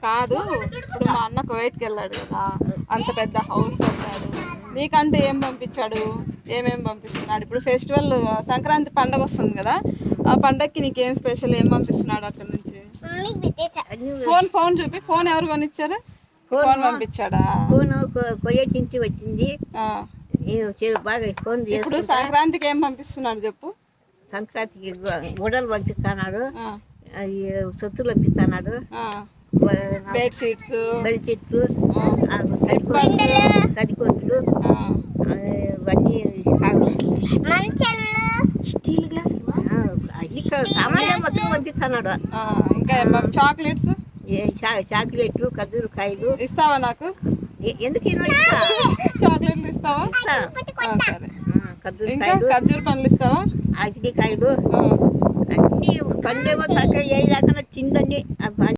కాదు, ఇప్పుడు మా అన్న కువైట్కి వెళ్ళాడు కదా, అంత పెద్ద హౌస్ కట్టాడు. నీకంటే ఏం పంపించాడు, ఏమేమి పంపిస్తున్నాడు? ఇప్పుడు ఫెస్టివల్ సంక్రాంతి పండగ వస్తుంది కదా, ఆ పండగకి నీకేం స్పెషల్, ఏం పంపిస్తున్నాడు అక్కడ నుంచి? ఫోన్ చూపి. ఫోన్ ఎవరు కొనిచ్చారు? ఫోన్ పంపించాడా? ఫోన్ కువైట్ నుంచి వచ్చింది. బాగా ఫోన్. ఇప్పుడు సంక్రాంతికి ఏం పంపిస్తున్నాడు చెప్పు? సంక్రాంతికి గుడలు పంపిస్తున్నాడు, సొత్తులు పంపిస్తున్నాడు, బెడ్షీట్స్, సరికొట్లు, ఇవన్నీ స్టీల్ గ్లాసులు సామాన్యం మొత్తం పంపిస్తున్నాడు. ఇంకా చాక్లెట్స్, చాక్లెట్లు, ఖర్జూరకాయలు. ఇస్తావా నాకు? ఎందుకు చాక్లెట్లు ఇస్తావా? సరే. ఇంకా ఖర్జూర పండ్లు ఇస్తావా? అరటికాయలు అన్ని పండ్లేమో చక్కగా ఏ లేకుండా తిందండి.